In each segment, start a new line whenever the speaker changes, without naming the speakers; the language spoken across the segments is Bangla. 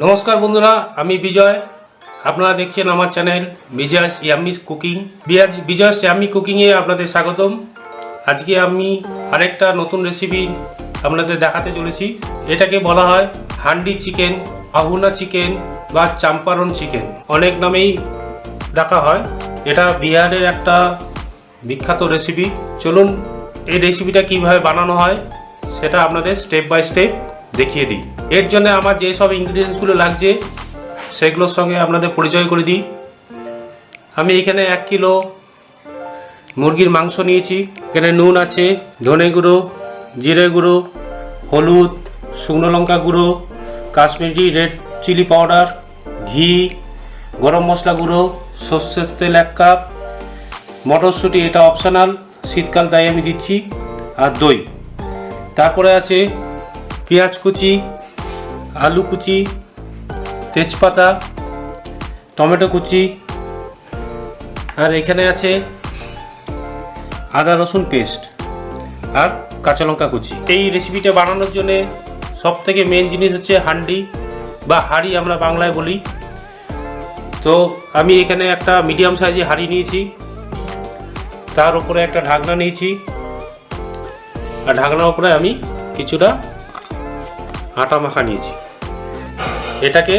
নমস্কার বন্ধুরা, আমি বিজয়। আপনারা দেখছেন আমার চ্যানেল বিজয়স ইয়াম্মি কুকিং। বিজয়স ইয়াম্মি কুকিংয়ে আপনাদের স্বাগতম। আজকে আমি আরেকটা নতুন রেসিপি আপনাদের দেখাতে চলেছি। এটাকে বলা হয় হান্ডি চিকেন, আহুনা চিকেন বা চাম্পারন চিকেন, অনেক নামেই ডাকা হয়। এটা বিহারের একটা বিখ্যাত রেসিপি। চলুন এই রেসিপিটা কীভাবে বানানো হয় সেটা আপনাদের স্টেপ বাই স্টেপ দেখিয়ে দিই। এর জন্য আমার যে সব ইনগ্রিডিয়েন্টসগুলো লাগছে সেগুলোর সঙ্গে আপনাদের পরিচয় করে দিই। আমি এখানে 1 কিলো মুরগির মাংস নিয়েছি। এখানে নুন আছে, ধনে গুঁড়ো, জিরে গুঁড়ো, হলুদ, শুকনো লঙ্কা গুঁড়ো, কাশ্মীরি রেড চিলি পাউডার, ঘি, গরম মশলা গুঁড়ো, সর্ষের তেল 1 কাপ, মটরশুঁটি এটা অপশনাল, শীতকাল তাই আমি দিচ্ছি, আর দই। তারপরে আছে পেঁয়াজ কুচি, আলু কুচি, তেজপাতা, টমেটো কুচি, আর এখানে আছে আদা রসুন পেস্ট আর কাঁচা লঙ্কা কুচি। এই রেসিপিটা বানানোর জন্য সবথেকে মেন জিনিস হচ্ছে হান্ডি বা হাঁড়ি, আমরা বাংলায় বলি। তো আমি এখানে একটা মিডিয়াম সাইজে হাঁড়ি নিয়েছি, তার উপরে একটা ঢাকনা নিয়েছি, আর ঢাকনার উপরে আমি কিছুটা আটা মাখা নিয়েছি, এটাকে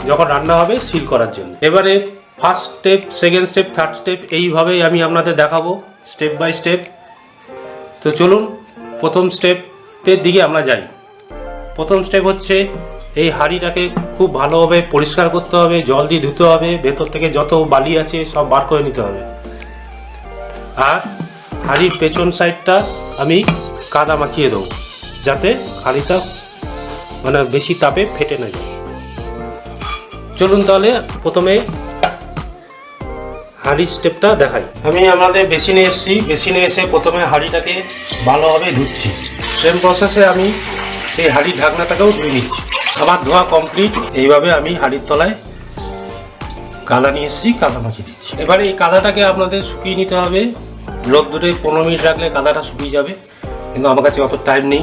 যখন রান্না হবে সিল করার জন্য। এবারে first step, second step, third step এইভাবেই আমি আপনাদের দেখাবো স্টেপ বাই স্টেপ। তো চলুন প্রথম স্টেপের দিকে আমরা যাই। প্রথম স্টেপ হচ্ছে এই হাঁড়িটাকে খুব ভালোভাবে পরিষ্কার করতে হবে, জল দিয়ে ধুতে হবে, ভেতর থেকে যত বালি আছে সব বার করে নিতে হবে। আর হাঁড়ির পেছন সাইডটা আমি কাদা মাখিয়ে দেবো যাতে হাঁড়িটা বেশি তাপে ফেটে না যায়। চলুন তাহলে প্রথমে হাঁড়ির স্টেপটা দেখাই। আমি আমাদের বেসিনে এসেছি, বেসিনে এসে প্রথমে হাঁড়িটাকে ভালোভাবে ধুচ্ছি। সেম প্রসেসে আমি এই হাঁড়ির ঢাকনাটাকেও ধুয়ে নিচ্ছি। আমার ধোয়া কমপ্লিট। এইভাবে আমি হাঁড়ির তলায় কাদা নিয়ে এসেছি, কাদা মাখিয়ে দিচ্ছি। এবারে এই কাদাটাকে আপনাদের শুকিয়ে নিতে হবে। রোদ্দুরে 15 মিনিট রাখলে কাদাটা শুকিয়ে যাবে, কিন্তু আমার কাছে অত টাইম নেই,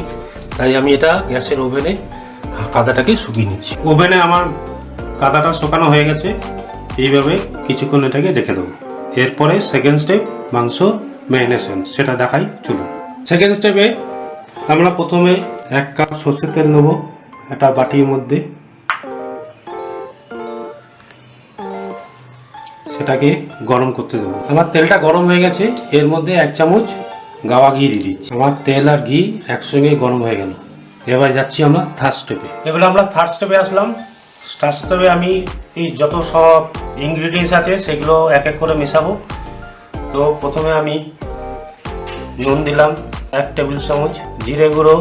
তাই আমি এটা গ্যাসের ওভেনে কাদাটাকে শুকিয়ে নিচ্ছি। ওভেনে আমার কাদাটা শুকানো হয়ে গেছে। এইভাবে কিছুক্ষণ এটাকে রেখে দেবো। এরপরে সেকেন্ড স্টেপ, মাংস ম্যারিনেশন, সেটা দেখাই। চলুন। সেকেন্ড স্টেপে আমরা প্রথমে 1 কাপ সর্ষের তেল নেব একটা বাটির মধ্যে, সেটাকে গরম করতে দেবো। আমার তেলটা গরম হয়ে গেছে, এর মধ্যে 1 চামচ গাওয়া ঘি দিয়ে দিচ্ছি। আমার তেল আর ঘি একসঙ্গে গরম হয়ে গেল। এবার যাচ্ছি আমরা থার্ড স্টেপে। এবার আমরা থার্ড স্টেপে আসলাম। থার্ড স্টেপে আমি এই যত সব ইনগ্রিডিয়েন্টস আছে সেগুলো এক এক করে মেশাবো। তো প্রথমে আমি নুন দিলাম 1 টেবিল চামচ, জিরে গুঁড়ো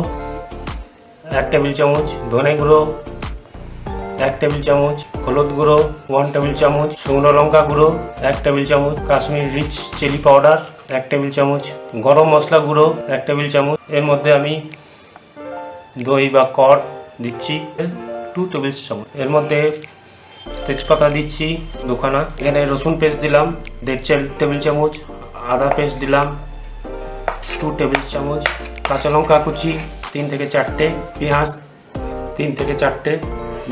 1 টেবিল চামচ, ধনে গুঁড়ো 1 টেবিল চামচ, হলুদ গুঁড়ো 1 টেবিল চামচ, শুকনো লঙ্কা গুঁড়ো 1 টেবিল চামচ, Kashmiri rich chilli powder 1 table চামচ, গরম মশলা গুঁড়ো 1 টেবিল চামচ। এর মধ্যে আমি দই বা কর্ড দিচ্ছি 2 টেবিল চামচ। এর মধ্যে তেজপাতা দিচ্ছি 2খানা। এখানে রসুন পেস্ট দিলাম 1.5 টেবিল চামচ, আদা পেস্ট দিলাম 2 টেবিল চামচ, কাঁচা লঙ্কা কুচি 3 থেকে 4টে, পেঁয়াজ 3 থেকে 4টে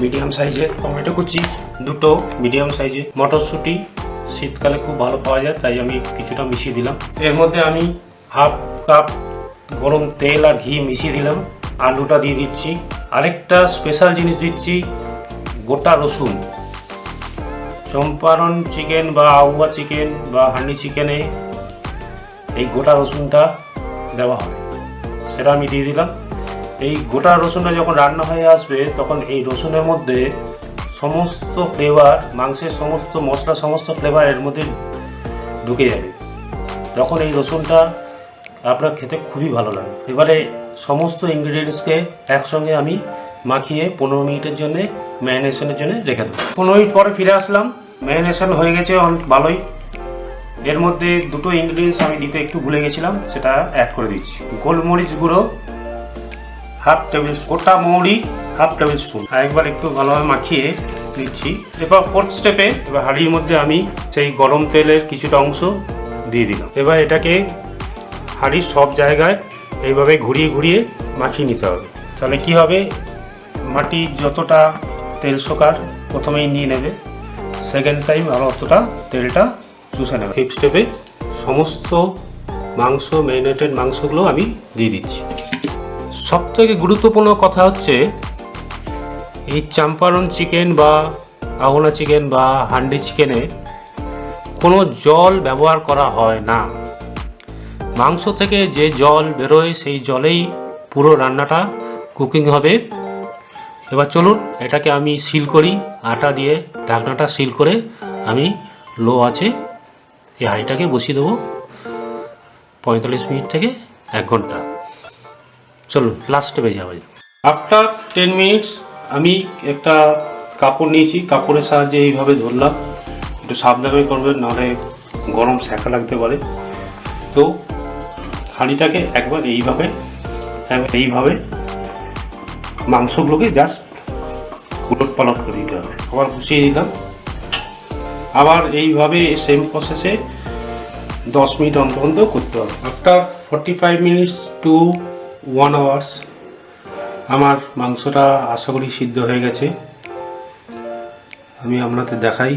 মিডিয়াম সাইজের, টমেটো কুচি 2টো মিডিয়াম সাইজে, মটরশুঁটি শীতকালে খুব ভালো পাওয়া যায় তাই আমি কিছুটা মিশিয়ে দিলাম। এর মধ্যে আমি 1/2 কাপ গরম তেল আর ঘি মিশিয়ে দিলাম। আলুটা দিয়ে দিচ্ছি। আরেকটা স্পেশাল জিনিস দিচ্ছি, গোটা রসুন। চম্পারন চিকেন বা আহুয়া চিকেন বা হান্ডি চিকেনে এই গোটা রসুনটা দেওয়া হয়, সেটা আমি দিয়ে দিলাম। এই গোটা রসুনটা যখন রান্না হয়ে আসবে তখন এই রসুনের মধ্যে সমস্ত ফ্লেভার, মাংসের সমস্ত মশলা, সমস্ত ফ্লেভার এর মধ্যে ঢুকে যাবে। তখন এই রসুনটা আপনার খেতে খুবই ভালো লাগে। এবারে সমস্ত ইনগ্রিডিয়েন্টসকে একসঙ্গে আমি মাখিয়ে 15 মিনিটের জন্য ম্যারিনেশনের জন্য রেখে দেবো। 15 মিনিট পরে ফিরে আসলাম। ম্যারিনেশন হয়ে গেছে অনেক ভালোই। এর মধ্যে 2টো ইনগ্রিডিয়েন্টস আমি দিতে একটু ভুলে গেছিলাম, সেটা অ্যাড করে দিচ্ছি। গোলমরিচ গুঁড়ো 1/2 টেবিল, গোটা মৌরি 1/2 টেবিল স্পুন। একবার একটু ভালোভাবে মাখিয়ে দিচ্ছি। এবার ফোর্থ স্টেপে এবার হাঁড়ির মধ্যে আমি সেই গরম তেলের কিছুটা অংশ দিয়ে দিলাম। এবার এটাকে হাঁড়ির সব জায়গায় এইভাবে ঘুরিয়ে ঘুরিয়ে মাখিয়ে নিতে হবে। তাহলে কি হবে, মাটি যতটা তেল শোকার প্রথমেই নিয়ে নেবে, সেকেন্ড টাইম আরও অতটা তেলটা চুষে নেবে। ফিফথ স্টেপে সমস্ত মাংস, ম্যারিনেটেড মাংসগুলো আমি দিয়ে দিচ্ছি। সবথেকে গুরুত্বপূর্ণ কথা হচ্ছে এই চাম্পারন চিকেন বা আহোনা চিকেন বা হান্ডি চিকেনে কোনো জল ব্যবহার করা হয় না। মাংস থেকে যে জল বেরোয় সেই জলেই পুরো রান্নাটা কুকিং হবে। এবার চলুন এটাকে আমি সিল করি, আটা দিয়ে ঢাকনাটা সিল করে আমি লো আছে এই হাঁড়িটাকে বসিয়ে দেবো 45 মিনিট থেকে 1 ঘন্টা। চলুন লাস্ট স্টেপে যাওয়া যাক। আফটার 10 মিনিটস আমি একটা কাপড় নিয়েছি, কাপড়ের সাহায্যে এইভাবে ধরলাম। একটু সাবধানে করবেন, নাহলে গরম সেঁকা লাগতে পারে। তো হাঁড়িটাকে একবার এইভাবে মাংসগুলোকে জাস্ট উলট পালট করে দিতে হবে। আবার বসিয়ে দিলাম, আবার এইভাবে সেম প্রসেসে 10 মিনিট অন্তর করতে হবে। আফটার 45 মিনিটস টু 1 আওয়ার্স আমার মাংসটা আশা করি সিদ্ধ হয়ে গেছে। আমি আপনাদের দেখাই,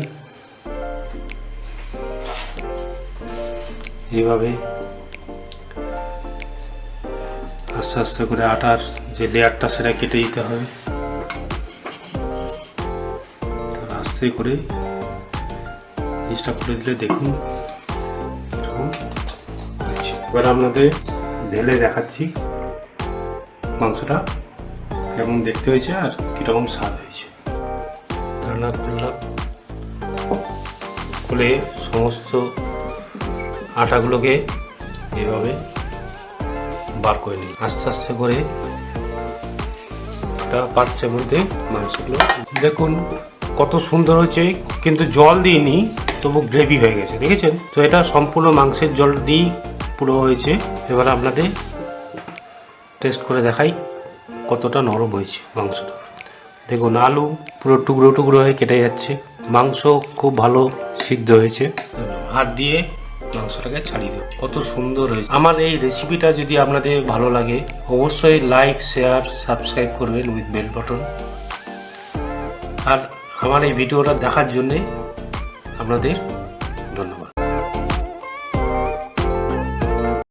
এইভাবে আস্তে আস্তে করে আটার যে লেয়ারটা সেটা কেটে দিতে হবে। আস্তে করে জিনিসটা করে দিলে দেখুন এরকম। এবার আপনাদের ঢেলে দেখাচ্ছি মাংসটা কেমন দেখতে হয়েছে আর কীরকম স্বাদ হয়েছে। রান্না করলাম, খুলে সমস্ত আটাগুলোকে এভাবে বার করে নিই। আস্তে আস্তে করে একটা পাত্রের মধ্যে মাংসগুলো দেখুন কত সুন্দর হয়েছে, কিন্তু জল দিইনি, তবু গ্রেভি হয়ে গেছে, দেখেছেন তো? এটা সম্পূর্ণ মাংসের জল দিয়েই পুরো হয়েছে। এবার আপনাদের টেস্ট করে দেখাই কতটা নরম হয়েছে মাংসটা। দেখুন আলু পুরো টুকরো টুকরো হয়ে কেটে যাচ্ছে, মাংস খুব ভালো সিদ্ধ হয়েছে। হাত দিয়ে মাংসটাকে ছাড়িয়ে দেব, কত সুন্দর হয়েছে। আমার এই রেসিপিটা যদি আপনাদের ভালো লাগে অবশ্যই লাইক, শেয়ার, সাবস্ক্রাইব করবেন উইথ বেল বাটন। আর আমার এই ভিডিওটা দেখার জন্যে আপনাদের